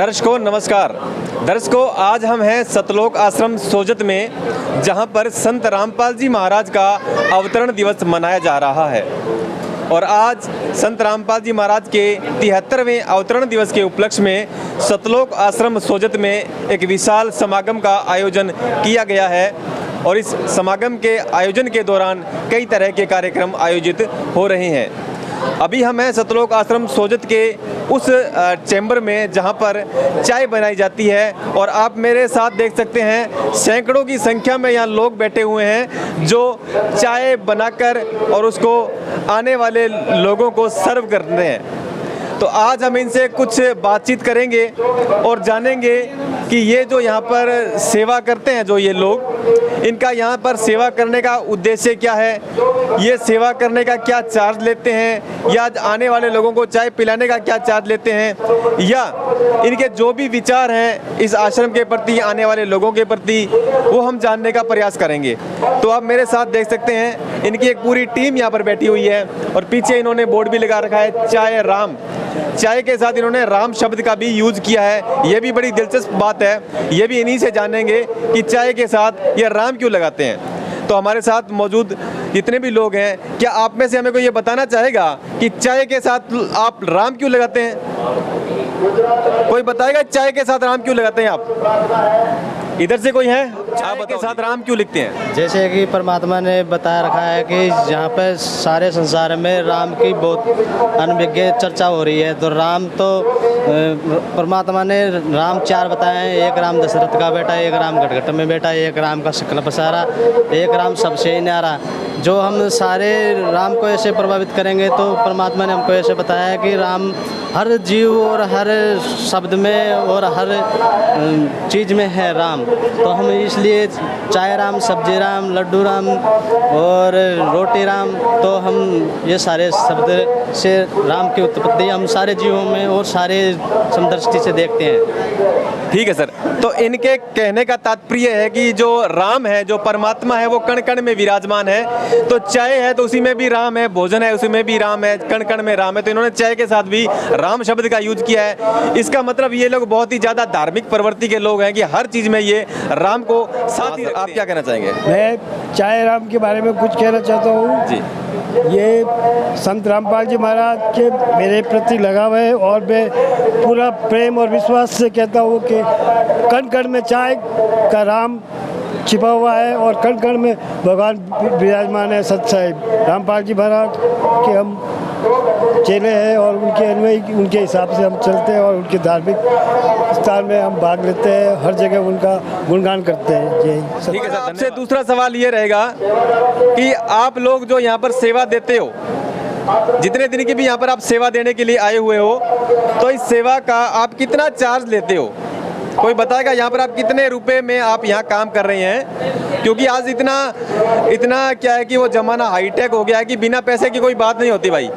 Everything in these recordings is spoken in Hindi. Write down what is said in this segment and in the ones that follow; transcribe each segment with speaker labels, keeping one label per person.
Speaker 1: दर्शकों नमस्कार। दर्शकों आज हम हैं सतलोक आश्रम सोजत में, जहां पर संत रामपाल जी महाराज का अवतरण दिवस मनाया जा रहा है। और आज संत रामपाल जी महाराज के 73वें अवतरण दिवस के उपलक्ष्य में सतलोक आश्रम सोजत में एक विशाल समागम का आयोजन किया गया है। और इस समागम के आयोजन के दौरान कई तरह के कार्यक्रम आयोजित हो रहे हैं। अभी हम हैं सतलोक आश्रम सोजत के उस चैम्बर में जहां पर चाय बनाई जाती है। और आप मेरे साथ देख सकते हैं सैकड़ों की संख्या में यहाँ लोग बैठे हुए हैं जो चाय बनाकर और उसको आने वाले लोगों को सर्व करते हैं। तो आज हम इनसे कुछ बातचीत करेंगे और जानेंगे कि ये जो यहाँ पर सेवा करते हैं, जो ये लोग, इनका यहाँ पर सेवा करने का उद्देश्य क्या है, ये सेवा करने का क्या चार्ज लेते हैं, या आने वाले लोगों को चाय पिलाने का क्या चार्ज लेते हैं, या इनके जो भी विचार हैं इस आश्रम के प्रति, आने वाले लोगों के प्रति, वो हम जानने का प्रयास करेंगे। तो आप मेरे साथ देख सकते हैं इनकी एक पूरी टीम यहाँ पर बैठी हुई है और पीछे इन्होंने बोर्ड भी लगा रखा है चाय राम। चाय के साथ इन्होंने राम शब्द का भी यूज किया है। ये भी बड़ी दिलचस्प बात है। ये भी इन्हीं से जानेंगे कि चाय के साथ ये राम क्यों लगाते हैं। तो हमारे साथ मौजूद जितने भी लोग हैं, क्या आप में से हमें कोई ये बताना चाहेगा कि चाय के साथ आप राम क्यों लगाते हैं? कोई बताएगा चाय के साथ राम क्यों लगाते हैं आप? इधर से कोई है? चाय के साथ राम क्यों लिखते हैं?
Speaker 2: जैसे कि परमात्मा ने बताया रखा है कि यहाँ पे सारे संसार में राम की बहुत अनभिज्ञ चर्चा हो रही है। तो राम तो परमात्मा ने राम चार बताए हैं। एक राम दशरथ का बेटा, एक राम घटघट में बेटा, एक राम का शकल पसारा, एक राम सबसे न्यारा। जो हम सारे राम को ऐसे प्रभावित करेंगे तो परमात्मा ने हमको ऐसे बताया है कि राम हर जीव और हर शब्द में और हर चीज़ में है राम। तो हम इसलिए चाय राम, सब्जी राम, लड्डू राम और रोटी राम, तो हम ये सारे शब्द से राम की उत्पत्ति हम सारे जीवों में और सारे समदृष्टि से देखते हैं।
Speaker 1: ठीक है सर। तो इनके कहने का तात्पर्य है कि जो राम है, जो परमात्मा है, वो कण कण में विराजमान है। तो चाय है तो उसी में भी राम है, भोजन है उसी में भी राम है, कण कण में राम है। तो इन्होंने चाय के साथ भी राम शब्द का यूज किया है। इसका मतलब ये लोग बहुत ही ज्यादा धार्मिक प्रवृत्ति के लोग हैं कि हर चीज में ये राम को साथ ही। आप क्या कहना चाहेंगे?
Speaker 3: मैं चाय राम के बारे में कुछ कहना चाहता हूँ
Speaker 1: जी।
Speaker 3: ये संत रामपाल जी महाराज के मेरे प्रति लगाव है और मैं पूरा प्रेम और विश्वास से कहता हूँ कि कण कण में चाय का राम छिपा हुआ है और कण कण में भगवान विराजमान है। सच्चाई रामपाल जी महाराज के हम चेले हैं और उनके अनुयायी, उनके हिसाब से हम चलते हैं और उनके धार्मिक स्थान में हम भाग लेते हैं। हर जगह उनका गुणगान करते हैं। यही
Speaker 1: ठीक है सर। आपसे दूसरा सवाल ये रहेगा कि आप लोग जो यहाँ पर सेवा देते हो, जितने दिन की भी यहाँ पर आप सेवा देने के लिए आए हुए हो, तो इस सेवा का आप कितना चार्ज लेते हो? कोई बताएगा यहाँ पर आप कितने रुपए में आप यहाँ काम कर रहे हैं? क्योंकि आज इतना क्या है कि वो जमाना हाईटेक हो गया है कि बिना पैसे की कोई बात नहीं होती भाई,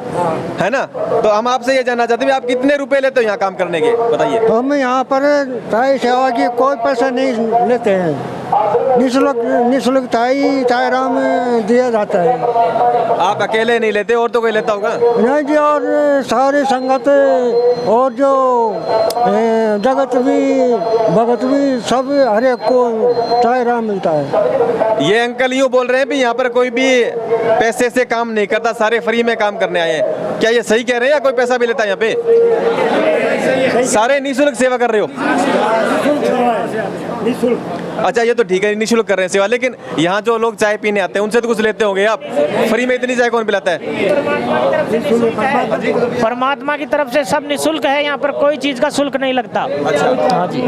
Speaker 1: है ना। तो हम आपसे ये जानना चाहते हैं आप कितने रुपए लेते हो यहाँ काम करने के, बताइए।
Speaker 3: तो हम यहाँ पर चाय सेवा की कोई पैसा नहीं लेते हैं। निःशुल्क चाय राम दिया जाता है।
Speaker 1: आप अकेले नहीं लेते और तो कोई लेता होगा?
Speaker 3: नहीं जी, और सारे संगत और जो जगत भी भगत भी सब हर एक को चाय राम मिलता है।
Speaker 1: ये अंकल यूँ बोल रहे हैं भी यहाँ पर कोई भी पैसे से काम नहीं करता, सारे फ्री में काम करने आए हैं। क्या ये सही कह रहे हैं या कोई पैसा भी लेता है यहाँ पे? सारे निःशुल्क सेवा कर रहे हो? अच्छा, ये तो ठीक है, निःशुल्क कर रहे हैं सेवा। लेकिन यहाँ जो लोग चाय पीने आते हैं उनसे तो कुछ लेते होंगे आप? फ्री में इतनी चाय कौन पिलाता है?
Speaker 4: परमात्मा की तरफ से सब निःशुल्क है। यहाँ पर कोई चीज का शुल्क नहीं लगता।
Speaker 1: अच्छा,
Speaker 4: हाँ जी।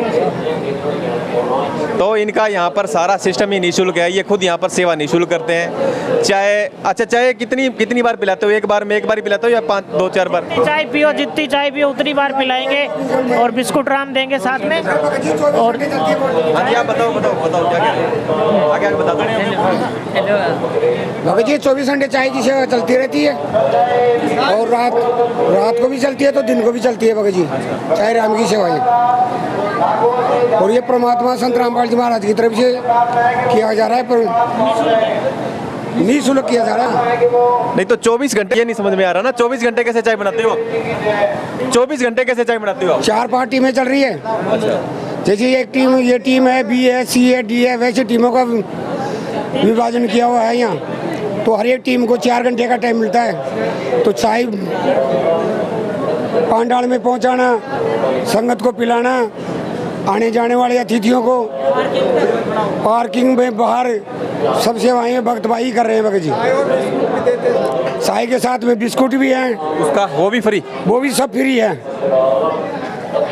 Speaker 1: तो इनका यहाँ पर सारा सिस्टम ही निःशुल्क है। ये खुद यहाँ पर सेवा निःशुल्क करते हैं। चाय, अच्छा चाय कितनी बार पिलाते हो? एक बार में एक बार पिलाते हो या 2-4 बार?
Speaker 4: चाय पियो, जितनी चाय पियो उतनी बार पिलाएंगे और बिस्कुट राम देंगे साथ में। और
Speaker 1: हाँ जी, आप बताओ क्या कह रहे हैं? आगे बता दो।
Speaker 5: भगत जी 24 घंटे चाय की सेवा चलती रहती है और रात को भी चलती है तो दिन को भी चलती है भगत जी चाय राम की सेवा। और ये परमात्मा संत रामपाल जी महाराज की तरफ से किया जा रहा है। पर निःशुल्क किया जा रहा है।
Speaker 1: नहीं तो 24 घंटे, ये नहीं समझ में आ रहा ना, 24 घंटे कैसे चाय बनाते हो? 24 घंटे कैसे चाय बनाते हो?
Speaker 5: 4-5 टीमें चल रही है।
Speaker 1: अच्छा,
Speaker 5: जैसे एक टीम, ये टीम है, बी है, सी है, डी है, वैसे टीमों का विभाजन किया हुआ है यहाँ। तो हर एक टीम को 4 घंटे का टाइम मिलता है। तो चाय पांडाल में पहुँचाना, संगत को पिलाना, आने जाने वाले अतिथियों को पार्किंग में बाहर सब सेवाएं भक्तभाई कर रहे हैं भगत जी। चाय के साथ में बिस्कुट भी हैं,
Speaker 1: उसका वो भी फ्री?
Speaker 5: वो भी सब फ्री है।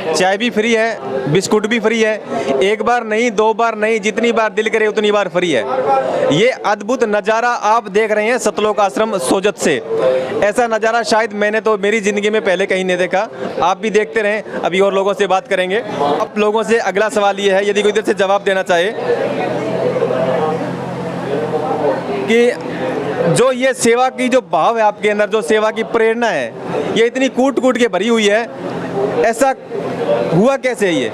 Speaker 1: चाय भी फ्री है, बिस्कुट भी फ्री है, एक बार नहीं, 2 बार नहीं, जितनी बार दिल करे उतनी बार फ्री है। ये अद्भुत नज़ारा आप देख रहे हैं सतलोक आश्रम सोजत से। ऐसा नज़ारा शायद मैंने तो मेरी ज़िंदगी में पहले कहीं नहीं देखा। आप भी देखते रहें, अभी और लोगों से बात करेंगे। अब लोगों से अगला सवाल ये है, यदि कोई इधर से जवाब देना चाहे कि जो ये सेवा की जो भाव है आपके अंदर, जो सेवा की प्रेरणा है, ये इतनी कूट कूट के भरी हुई है, ऐसा हुआ कैसे ये?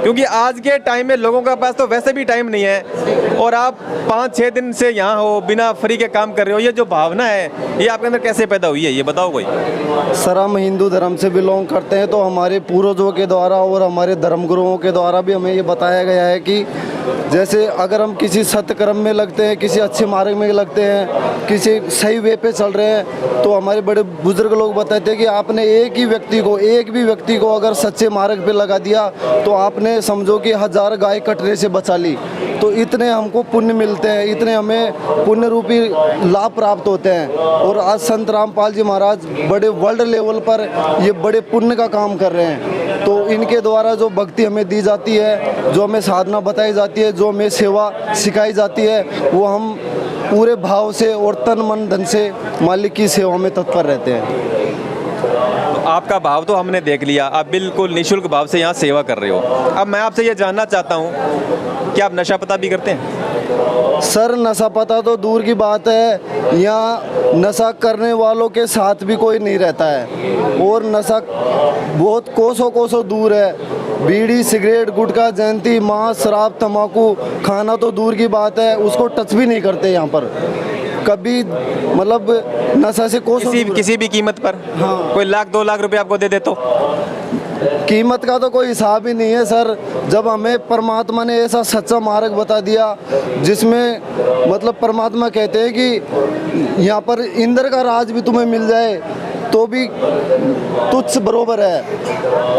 Speaker 1: क्योंकि आज के टाइम में लोगों के पास तो वैसे भी टाइम नहीं है, और आप 5-6 दिन से यहाँ हो, बिना फ्री के काम कर रहे हो। ये जो भावना है ये आपके अंदर कैसे पैदा हुई है, ये बताओ कोई।
Speaker 6: सर, हम हिंदू धर्म से बिलोंग करते हैं, तो हमारे पूर्वजों के द्वारा और हमारे धर्मगुरुओं के द्वारा भी हमें ये बताया गया है कि जैसे अगर हम किसी सत्कर्म में लगते हैं, किसी अच्छे मार्ग में लगते हैं, किसी सही वे पे चल रहे हैं, तो हमारे बड़े बुजुर्ग लोग बताते हैं कि आपने एक भी व्यक्ति को अगर सच्चे मार्ग पे लगा दिया तो आपने समझो कि 1000 गाय कटने से बचा ली। तो इतने हमको पुण्य मिलते हैं, इतने हमें पुण्य रूपी लाभ प्राप्त होते हैं। और आज संत रामपाल जी महाराज बड़े वर्ल्ड लेवल पर ये बड़े पुण्य का काम कर रहे हैं। तो इनके द्वारा जो भक्ति हमें दी जाती है, जो हमें साधना बताई जाती है, जो हमें सेवा सिखाई जाती है, वो हम पूरे भाव से और तन मन धन से मालिक की सेवा में तत्पर रहते हैं।
Speaker 1: तो आपका भाव तो हमने देख लिया, आप बिल्कुल निःशुल्क भाव से यहाँ सेवा कर रहे हो। अब मैं आपसे ये जानना चाहता हूँ कि आप नशा पता भी करते हैं?
Speaker 6: सर, नशा पता तो दूर की बात है, यहाँ नशा करने वालों के साथ भी कोई नहीं रहता है, और नशा बहुत कोसों दूर है। बीड़ी, सिगरेट, गुटखा, जयंती, मांस, शराब, तंबाकू खाना तो दूर की बात है, उसको टच भी नहीं करते यहाँ पर कभी। मतलब नशा से
Speaker 1: किसी भी कीमत पर?
Speaker 6: हाँ।
Speaker 1: कोई 1-2 लाख रुपए आपको दे दे तो?
Speaker 6: कीमत का तो कोई हिसाब ही नहीं है सर। जब हमें परमात्मा ने ऐसा सच्चा मार्ग बता दिया जिसमें मतलब परमात्मा कहते हैं कि यहाँ पर इंद्र का राज भी तुम्हें मिल जाए तो भी तुझ बरोबर है,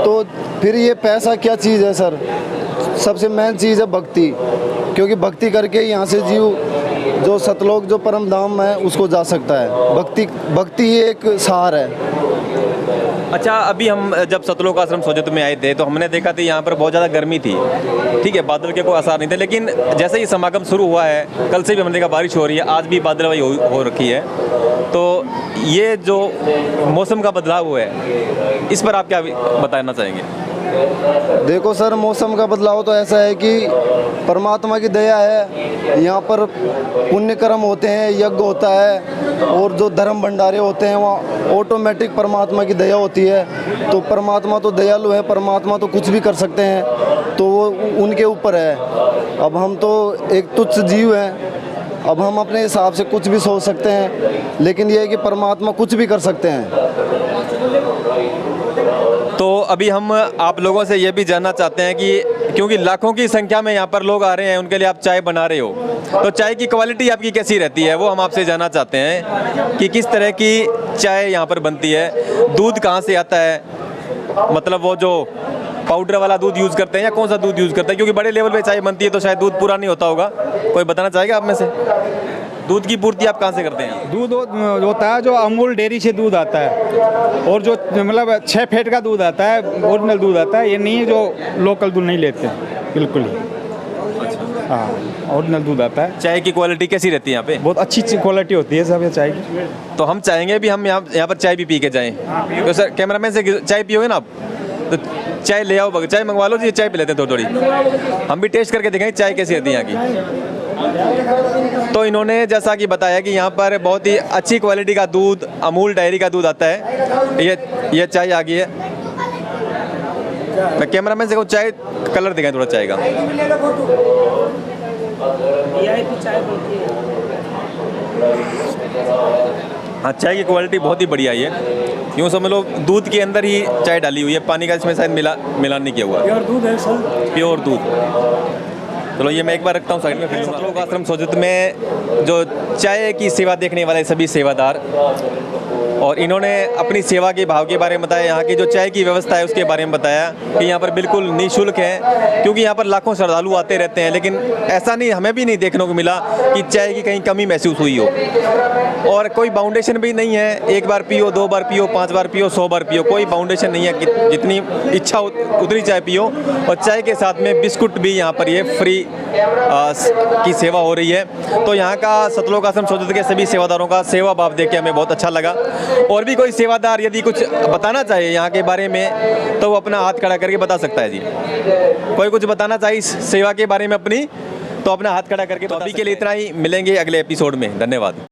Speaker 6: तो फिर ये पैसा क्या चीज़ है सर? सबसे मेन चीज़ है भक्ति, क्योंकि भक्ति करके यहाँ से जीव जो सतलोक, जो परम धाम है, उसको जा सकता है। भक्ति एक सार है।
Speaker 1: अच्छा, अभी हम जब सतलोक आश्रम सोजत में आए थे तो हमने देखा था यहाँ पर बहुत ज़्यादा गर्मी थी, ठीक है, बादल के कोई आसार नहीं थे, लेकिन जैसे ही समागम शुरू हुआ है, कल से भी हमने देखा बारिश हो रही है, आज भी बादलवाई हो रखी है, तो ये जो मौसम का बदलाव हुआ है, इस पर आप क्या बताना चाहेंगे?
Speaker 6: देखो सर, मौसम का बदलाव तो ऐसा है कि परमात्मा की दया है। यहाँ पर पुण्य कर्म होते हैं, यज्ञ होता है, और जो धर्म भंडारे होते हैं वहाँ ऑटोमेटिक परमात्मा की दया होती है। तो परमात्मा तो दयालु है, परमात्मा तो कुछ भी कर सकते हैं, तो वो उनके ऊपर है। अब हम तो एक तुच्छ जीव हैं, अब हम अपने हिसाब से कुछ भी सोच सकते हैं, लेकिन ये है कि परमात्मा कुछ भी कर सकते हैं।
Speaker 1: तो अभी हम आप लोगों से ये भी जानना चाहते हैं कि क्योंकि लाखों की संख्या में यहाँ पर लोग आ रहे हैं, उनके लिए आप चाय बना रहे हो, तो चाय की क्वालिटी आपकी कैसी रहती है, वो हम आपसे जानना चाहते हैं कि किस तरह की चाय यहाँ पर बनती है, दूध कहाँ से आता है, मतलब वो जो पाउडर वाला दूध यूज़ करते हैं या कौन सा दूध यूज़ करते हैं? क्योंकि बड़े लेवल पे चाय बनती है तो शायद दूध पूरा नहीं होता होगा, कोई बताना चाहेगा आप में से? दूध की पूर्ति आप कहाँ से करते हैं?
Speaker 7: दूध होता है जो अमूल डेयरी से दूध आता है, और जो मतलब 6 फैट का दूध आता है, ओरिजिनल दूध आता है, ये नहीं जो लोकल दूध नहीं लेते बिल्कुल ही। हाँ, ओरिजिनल दूध आता है।
Speaker 1: चाय की क्वालिटी कैसी रहती है यहाँ पे?
Speaker 7: बहुत अच्छी क्वालिटी होती है सब ये चाय की।
Speaker 1: तो हम चाहेंगे भी हम यहाँ पर चाय भी पी के जाएँ। तो सर, कैमरामैन से चाय पियोगे ना आप, तो चाय ले आओ, चाय मंगवा लो जी, चाय पी लेते हैं थोड़ी, हम भी टेस्ट करके देखेंगे चाय कैसी रहती है यहाँ की। तो इन्होंने जैसा कि बताया कि यहाँ पर बहुत ही अच्छी क्वालिटी का दूध, अमूल डेयरी का दूध आता है। ये चाय आ गई है। मैं कैमरामैन से कहूँ चाय कलर दिखाएं थोड़ा चाय का। हाँ, चाय की क्वालिटी बहुत ही बढ़िया है। यूँ समझ लो दूध के अंदर ही चाय डाली हुई है, पानी का इसमें शायद मिलान नहीं किया हुआ।
Speaker 3: प्योर दूध है सर।
Speaker 1: प्योर दूध। चलो ये मैं एक बार रखता हूँ साइड में। फिर सतलोक आश्रम सोजत में जो चाय की सेवा देखने वाले सभी सेवादार, और इन्होंने अपनी सेवा के भाव के बारे में बताया, यहाँ की जो चाय की व्यवस्था है उसके बारे में बताया कि यहाँ पर बिल्कुल निःशुल्क है, क्योंकि यहाँ पर लाखों श्रद्धालु आते रहते हैं। लेकिन ऐसा नहीं, हमें भी नहीं देखने को मिला कि चाय की कहीं कमी महसूस हुई हो, और कोई बाउंडेशन भी नहीं है, एक बार पियो, 2 बार पियो, 5 बार पियो, 100 बार पियो, कोई बाउंडेशन नहीं है कि जितनी इच्छा उतनी चाय पियो। और चाय के साथ में बिस्कुट भी यहाँ पर ये फ्री की सेवा हो रही है। तो यहाँ का सतलोक आश्रम सोजत के सभी सेवादारों का सेवा भाव देख के हमें बहुत अच्छा लगा। और भी कोई सेवादार यदि कुछ बताना चाहे यहाँ के बारे में तो वो अपना हाथ खड़ा करके बता सकता है जी। कोई कुछ बताना चाहे इस सेवा के बारे में अपनी, तो अपना हाथ खड़ा करके। तो अभी के लिए इतना ही, मिलेंगे अगले एपिसोड में। धन्यवाद।